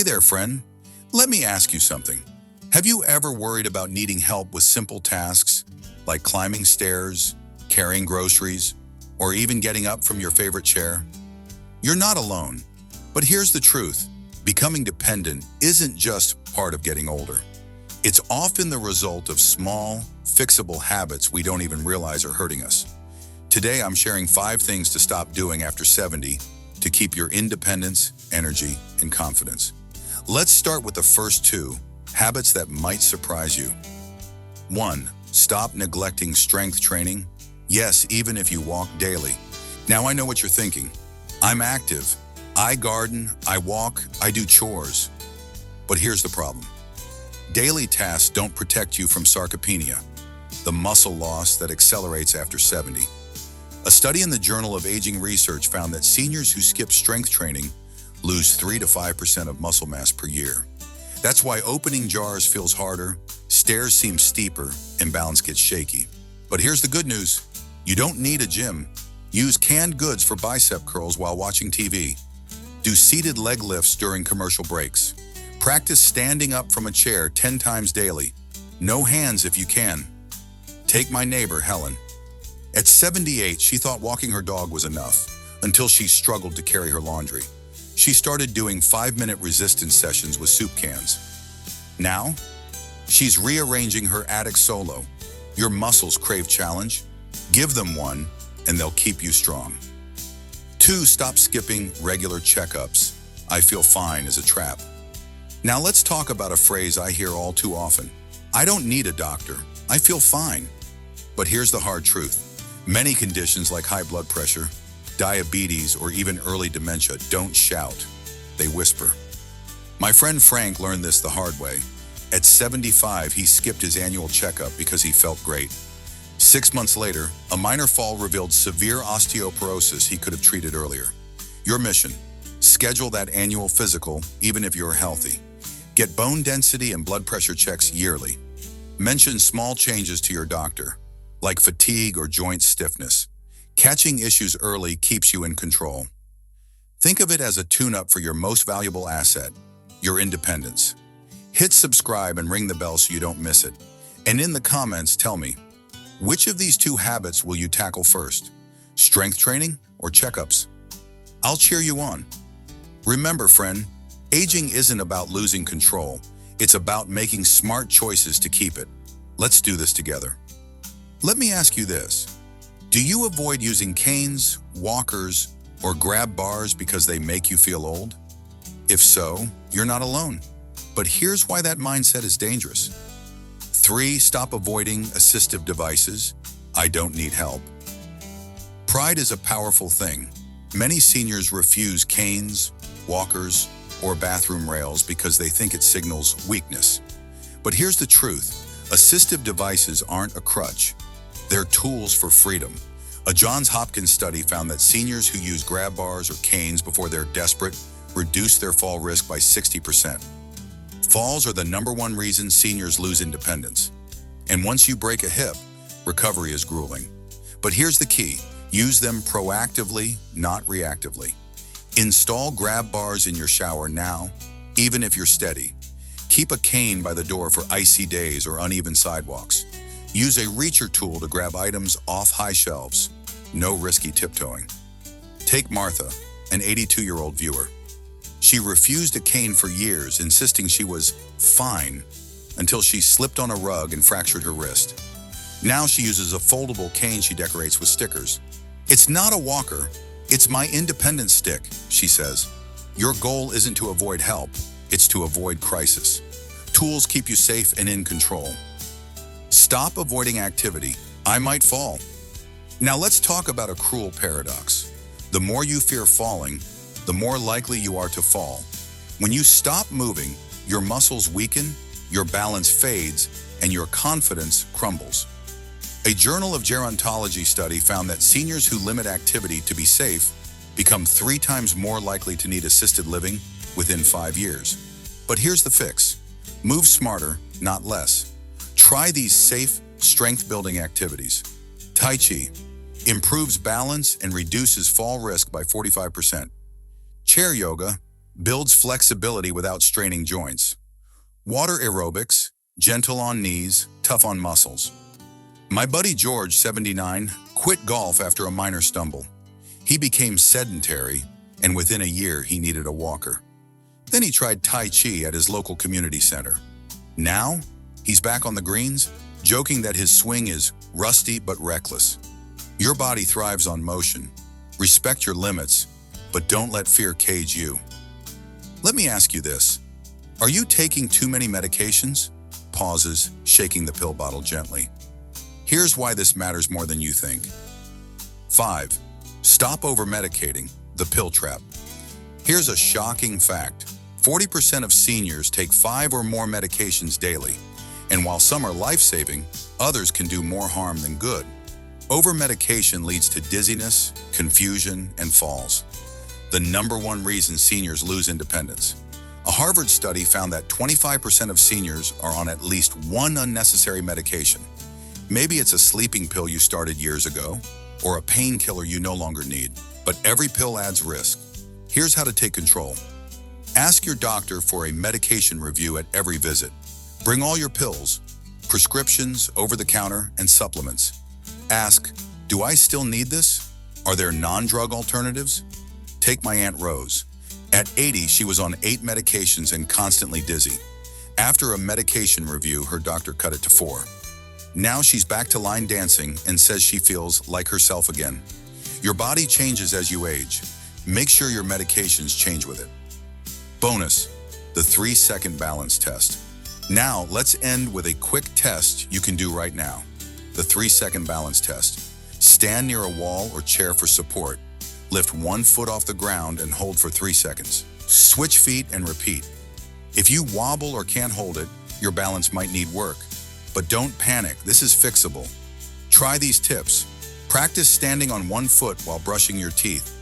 Hey there, friend. Let me ask you something. Have you ever worried about needing help with simple tasks like climbing stairs, carrying groceries, or even getting up from your favorite chair? You're not alone. But here's the truth. Becoming dependent isn't just part of getting older. It's often the result of small, fixable habits we don't even realize are hurting us. Today, I'm sharing 5 things to stop doing after 70 to keep your independence, energy, and confidence. Let's start with the first 2, habits that might surprise you. 1. Stop neglecting strength training. Yes, even if you walk daily. Now I know what you're thinking. I'm active. I garden, I walk, I do chores. But here's the problem. Daily tasks don't protect you from sarcopenia, the muscle loss that accelerates after 70. A study in the Journal of Aging Research found that seniors who skip strength training lose 3 to 5% of muscle mass per year. That's why opening jars feels harder, stairs seem steeper, and balance gets shaky. But here's the good news. You don't need a gym. Use canned goods for bicep curls while watching TV. Do seated leg lifts during commercial breaks. Practice standing up from a chair 10 times daily. No hands if you can. Take my neighbor, Helen. At 78, she thought walking her dog was enough, until she struggled to carry her laundry. She started doing 5-minute resistance sessions with soup cans. Now, she's rearranging her attic solo. Your muscles crave challenge. Give them one, and they'll keep you strong. 2. Stop skipping regular checkups. I feel fine is a trap. Now let's talk about a phrase I hear all too often. I don't need a doctor. I feel fine. But here's the hard truth. Many conditions like high blood pressure, diabetes, or even early dementia don't shout. They whisper. My friend Frank learned this the hard way. At 75, he skipped his annual checkup because he felt great. 6 months later, a minor fall revealed severe osteoporosis he could have treated earlier. Your mission: schedule that annual physical, even if you're healthy. Get bone density and blood pressure checks yearly. Mention small changes to your doctor, like fatigue or joint stiffness. Catching issues early keeps you in control. Think of it as a tune-up for your most valuable asset, your independence. Hit subscribe and ring the bell so you don't miss it. And in the comments, tell me, which of these 2 habits will you tackle first? Strength training or checkups? I'll cheer you on. Remember, friend, aging isn't about losing control. It's about making smart choices to keep it. Let's do this together. Let me ask you this. Do you avoid using canes, walkers, or grab bars because they make you feel old? If so, you're not alone. But here's why that mindset is dangerous. 3. Stop avoiding assistive devices. I don't need help. Pride is a powerful thing. Many seniors refuse canes, walkers, or bathroom rails because they think it signals weakness. But here's the truth. Assistive devices aren't a crutch. They're tools for freedom. A Johns Hopkins study found that seniors who use grab bars or canes before they're desperate reduce their fall risk by 60%. Falls are the #1 reason seniors lose independence. And once you break a hip, recovery is grueling. But here's the key. Use them proactively, not reactively. Install grab bars in your shower now, even if you're steady. Keep a cane by the door for icy days or uneven sidewalks. Use a reacher tool to grab items off high shelves. No risky tiptoeing. Take Martha, an 82-year-old viewer. She refused a cane for years, insisting she was fine, until she slipped on a rug and fractured her wrist. Now she uses a foldable cane she decorates with stickers. It's not a walker, it's my independence stick, she says. Your goal isn't to avoid help, it's to avoid crisis. Tools keep you safe and in control. Stop avoiding activity. I might fall. Now let's talk about a cruel paradox. The more you fear falling, the more likely you are to fall. When you stop moving, your muscles weaken, your balance fades, and your confidence crumbles. A Journal of Gerontology study found that seniors who limit activity to be safe become 3 times more likely to need assisted living within 5 years. But here's the fix. Move smarter, not less. Try these safe, strength-building activities. Tai Chi improves balance and reduces fall risk by 45%. Chair yoga builds flexibility without straining joints. Water aerobics, gentle on knees, tough on muscles. My buddy George, 79, quit golf after a minor stumble. He became sedentary, and within a year he needed a walker. Then he tried Tai Chi at his local community center. Now, he's back on the greens, joking that his swing is rusty but reckless. Your body thrives on motion. Respect your limits, but don't let fear cage you. Let me ask you this. Are you taking too many medications? Pauses, shaking the pill bottle gently. Here's why this matters more than you think. 5. Stop over-medicating, the pill trap. Here's a shocking fact. 40% of seniors take 5 or more medications daily, and while some are life-saving, others can do more harm than good. Over-medication leads to dizziness, confusion, and falls. The #1 reason seniors lose independence. A Harvard study found that 25% of seniors are on at least one unnecessary medication. Maybe it's a sleeping pill you started years ago, or a painkiller you no longer need. But every pill adds risk. Here's how to take control. Ask your doctor for a medication review at every visit. Bring all your pills, prescriptions, over-the-counter, and supplements. Ask, do I still need this? Are there non-drug alternatives? Take my Aunt Rose. At 80, she was on 8 medications and constantly dizzy. After a medication review, her doctor cut it to 4. Now she's back to line dancing and says she feels like herself again. Your body changes as you age. Make sure your medications change with it. Bonus, the 3-second balance test. Now, let's end with a quick test you can do right now. The 3-second balance test. Stand near a wall or chair for support. Lift 1 foot off the ground and hold for 3 seconds. Switch feet and repeat. If you wobble or can't hold it, your balance might need work. But don't panic, this is fixable. Try these tips. Practice standing on 1 foot while brushing your teeth.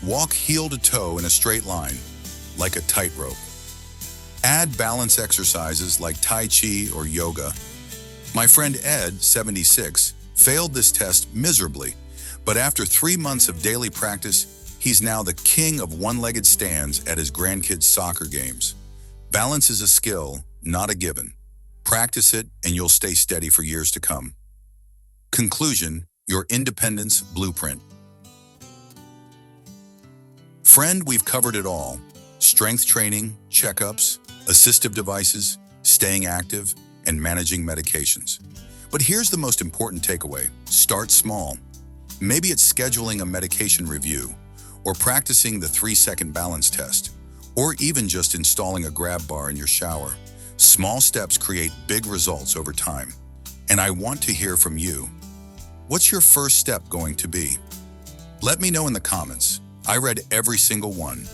Walk heel to toe in a straight line, like a tightrope. Add balance exercises like Tai Chi or yoga. My friend Ed, 76, failed this test miserably, but after 3 months of daily practice, he's now the king of one-legged stands at his grandkids' soccer games. Balance is a skill, not a given. Practice it and you'll stay steady for years to come. Conclusion, your independence blueprint. Friend, we've covered it all. Strength training, checkups, assistive devices, staying active, and managing medications. But here's the most important takeaway. Start small. Maybe it's scheduling a medication review, or practicing the 3-second balance test, or even just installing a grab bar in your shower. Small steps create big results over time. And I want to hear from you. What's your first step going to be? Let me know in the comments. I read every single one.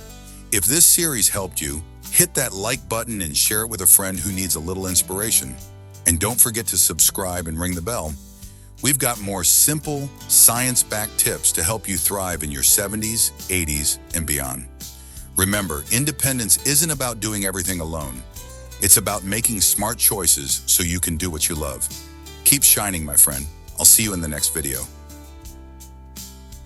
If this series helped you, hit that like button and share it with a friend who needs a little inspiration. And don't forget to subscribe and ring the bell. We've got more simple, science-backed tips to help you thrive in your 70s, 80s, and beyond. Remember, independence isn't about doing everything alone. It's about making smart choices so you can do what you love. Keep shining, my friend. I'll see you in the next video.